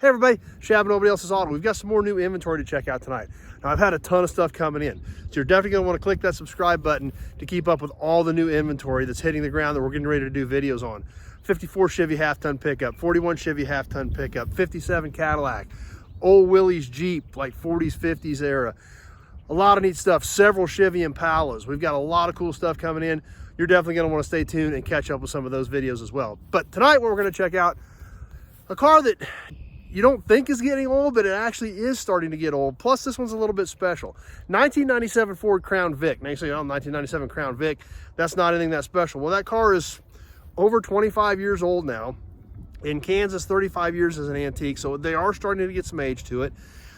Hey everybody, Shab Nobody Else's Auto. We've got some more new inventory to check out tonight. Now I've had a ton of stuff coming in, so you're definitely gonna want to click that subscribe button to keep up with all the new inventory that's hitting the ground that we're getting ready to do videos on. 54 Chevy half-ton pickup, 41 Chevy half-ton pickup, 57 Cadillac, old Willie's Jeep, like 40s, 50s era. A lot of neat stuff, several Chevy Impalas. We've got a lot of cool stuff coming in. You're definitely gonna want to stay tuned and catch up with some of those videos as well. But tonight what we're gonna check out, a car that you don't think is getting old, but it actually is starting to get old. Plus, this one's a little bit special. 1997 Ford Crown Vic. Now you say, oh, 1997 Crown Vic, that's not anything that special. Well, that car is over 25 years old now. In Kansas, 35 years as an antique, so they are starting to get some age to it.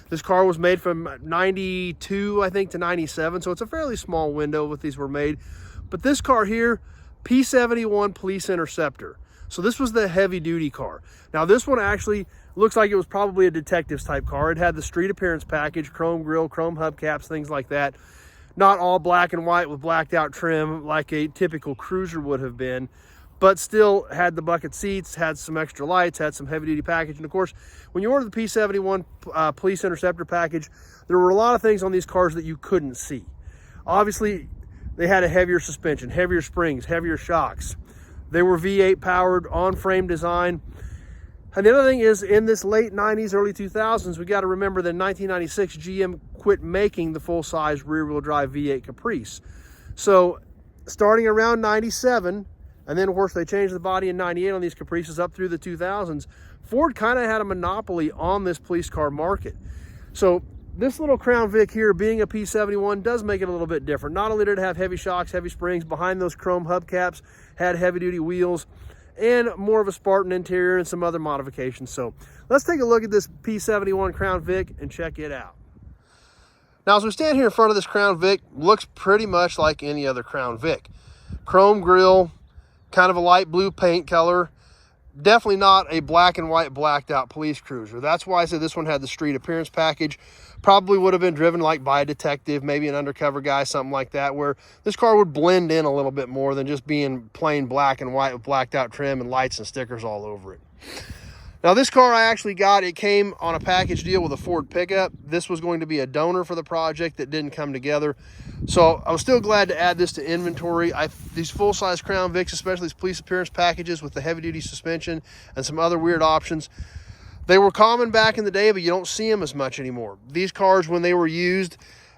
This car was made from 92, I think, to 97, so it's a fairly small window that these were made. But this car here, P71 Police Interceptor. So this was the heavy duty car. Now this one actually looks like it was probably a detective's type car. It had the street appearance package, chrome grille, chrome hubcaps, things like that. Not all black and white with blacked out trim like a typical cruiser would have been, but still had the bucket seats, had some extra lights, had some heavy duty package. And of course, when you order the P71 Police Interceptor package, there were a lot of things on these cars that you couldn't see. Obviously, they had a heavier suspension, heavier springs, heavier shocks. They were V8 powered, on-frame design. And the other thing is, in this late 90s, early 2000s, we got to remember that in 1996, GM quit making the full-size rear-wheel drive V8 Caprice. So starting around 97, and then of course they changed the body in 98 on these Caprices up through the 2000s, Ford kind of had a monopoly on this police car market. So this little Crown Vic here, being a P71, does make it a little bit different. Not only did it have heavy shocks, heavy springs, behind those chrome hubcaps, had heavy-duty wheels, and more of a Spartan interior and some other modifications. So let's take a look at this P71 Crown Vic and check it out. Now, as we stand here in front of this Crown Vic, looks pretty much like any other Crown Vic. Chrome grille, kind of a light blue paint color. Definitely not a black and white blacked out police cruiser. That's why I said this one had the street appearance package. Probably would have been driven like by a detective, maybe an undercover guy, something like that, where this car would blend in a little bit more than just being plain black and white with blacked out trim and lights and stickers all over it. Now this car I actually got, it came on a package deal with a Ford pickup. This was going to be a donor for the project that didn't come together. So I was still glad to add this to inventory. These full-size Crown Vics, especially these police appearance packages with the heavy-duty suspension and some other weird options, they were common back in the day, but you don't see them as much anymore. These cars, when they were used,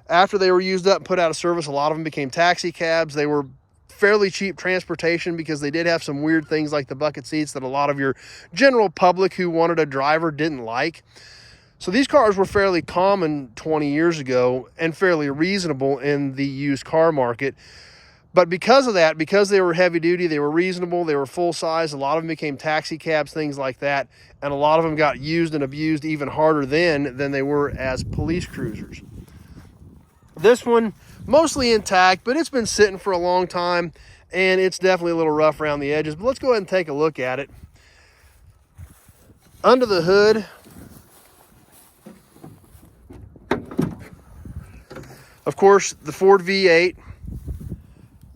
after they were used up and put out of service, a lot of them became taxi cabs. They were fairly cheap transportation because they did have some weird things like the bucket seats that a lot of your general public who wanted a driver didn't like. So these cars were fairly common 20 years ago and fairly reasonable in the used car market. But because of that, because they were heavy duty, they were reasonable, they were full size, a lot of them became taxi cabs, things like that. And a lot of them got used and abused even harder then than they were as police cruisers. This one, mostly intact, but it's been sitting for a long time and it's definitely a little rough around the edges. But let's go ahead and take a look at it. Under the hood, of course, the Ford V8.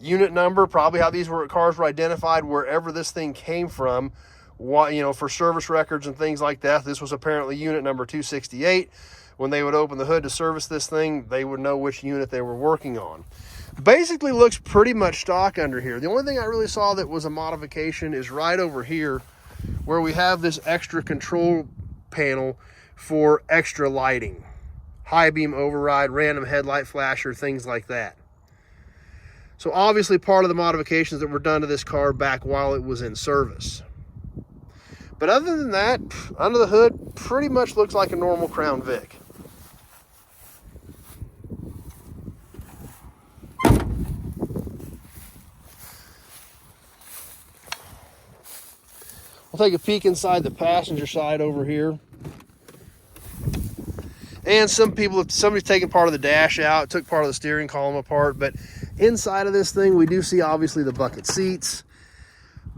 Unit number, probably how these cars were identified wherever this thing came from, for service records and things like that. This was apparently unit number 268. When they would open the hood to service this thing, they would know which unit they were working on. Basically looks pretty much stock under here. The only thing I really saw that was a modification is right over here where we have this extra control panel for extra lighting. High beam override, random headlight flasher, things like that. So obviously part of the modifications that were done to this car back while it was in service. But other than that, under the hood, pretty much looks like a normal Crown Vic. We'll take a peek inside the passenger side over here. And somebody's taken part of the dash out, took part of the steering column apart, but inside of this thing, we do see obviously the bucket seats,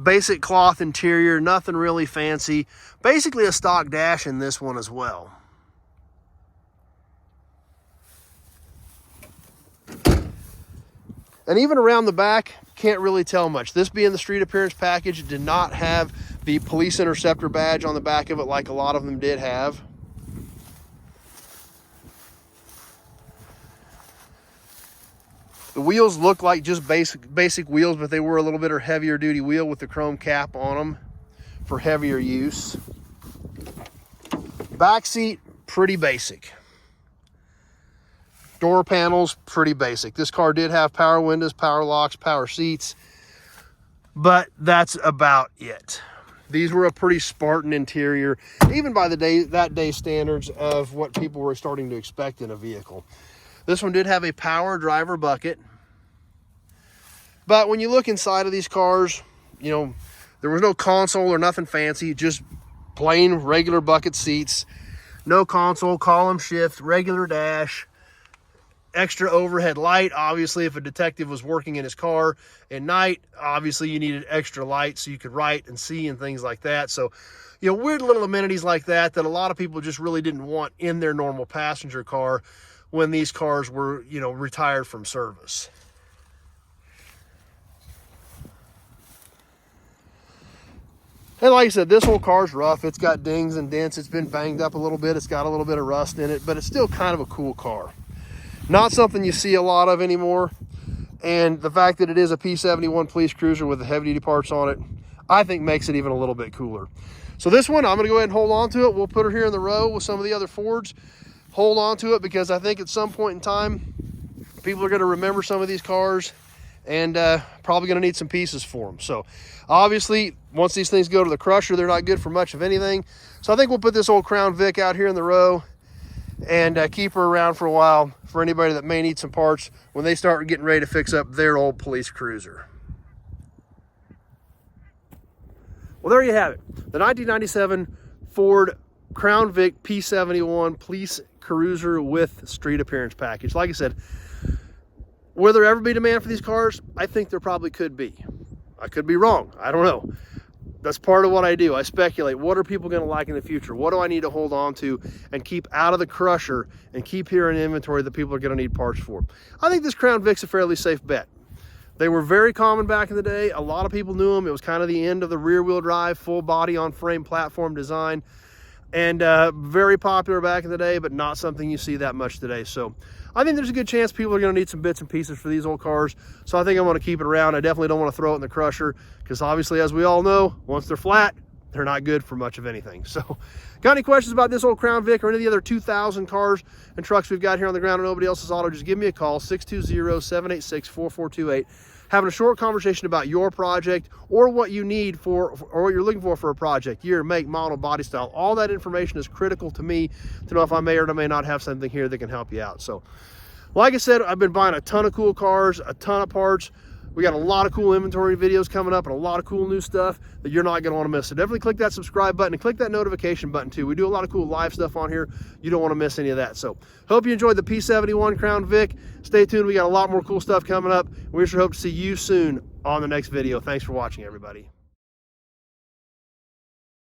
basic cloth interior, nothing really fancy. Basically a stock dash in this one as well. And even around the back, can't really tell much. This being the street appearance package, it did not have the Police Interceptor badge on the back of it, like a lot of them did have. The wheels look like just basic wheels, but they were a little bit heavier duty wheel with the chrome cap on them for heavier use. Back seat, pretty basic. Door panels, pretty basic. This car did have power windows, power locks, power seats, but that's about it. These were a pretty Spartan interior, even by that day standards of what people were starting to expect in a vehicle. This one did have a power driver bucket. But when you look inside of these cars, you know, there was no console or nothing fancy, just plain regular bucket seats. No console, column shift, regular dash, extra overhead light. Obviously, if a detective was working in his car at night, obviously you needed extra light so you could write and see and things like that. So, you know, weird little amenities like that a lot of people just really didn't want in their normal passenger car when these cars were, you know, retired from service. And like I said, this whole car's rough. It's got dings and dents. It's been banged up a little bit. It's got a little bit of rust in it, but it's still kind of a cool car. Not something you see a lot of anymore. And the fact that it is a P71 police cruiser with the heavy duty parts on it, I think makes it even a little bit cooler. So this one, I'm going to go ahead and hold on to it. We'll put her here in the row with some of the other Fords. Hold on to it because I think at some point in time, people are going to remember some of these cars and probably going to need some pieces for them. So obviously, once these things go to the crusher, they're not good for much of anything. So I think we'll put this old Crown Vic out here in the row and keep her around for a while for anybody that may need some parts when they start getting ready to fix up their old police cruiser. Well, there you have it. The 1997 Ford Crown Vic P71 police cruiser with street appearance package. Like I said, will there ever be demand for these cars? I think there probably could be. I could be wrong. I don't know. That's part of what I do. I speculate. What are people going to like in the future? What do I need to hold on to and keep out of the crusher and keep here in inventory that people are going to need parts for? I think this Crown Vic's a fairly safe bet. They were very common back in the day. A lot of people knew them. It was kind of the end of the rear-wheel drive, full body on frame platform design. And very popular back in the day, but not something you see that much today. So I think there's a good chance people are going to need some bits and pieces for these old cars. So I think I'm going to keep it around. I definitely don't want to throw it in the crusher because obviously, as we all know, once they're flat, they're not good for much of anything. So got any questions about this old Crown Vic or any of the other 2,000 cars and trucks we've got here on the ground at Nobody Else's Auto, just give me a call, 620-786-4428. Having a short conversation about your project or what you need for, or what you're looking for a project, year, make, model, body style. All that information is critical to me to know if I may or may not have something here that can help you out. So like I said, I've been buying a ton of cool cars, a ton of parts. We got a lot of cool inventory videos coming up and a lot of cool new stuff that you're not going to want to miss. So definitely click that subscribe button and click that notification button too. We do a lot of cool live stuff on here. You don't want to miss any of that. So hope you enjoyed the P71 Crown Vic. Stay tuned. We got a lot more cool stuff coming up. We sure hope to see you soon on the next video. Thanks for watching, everybody.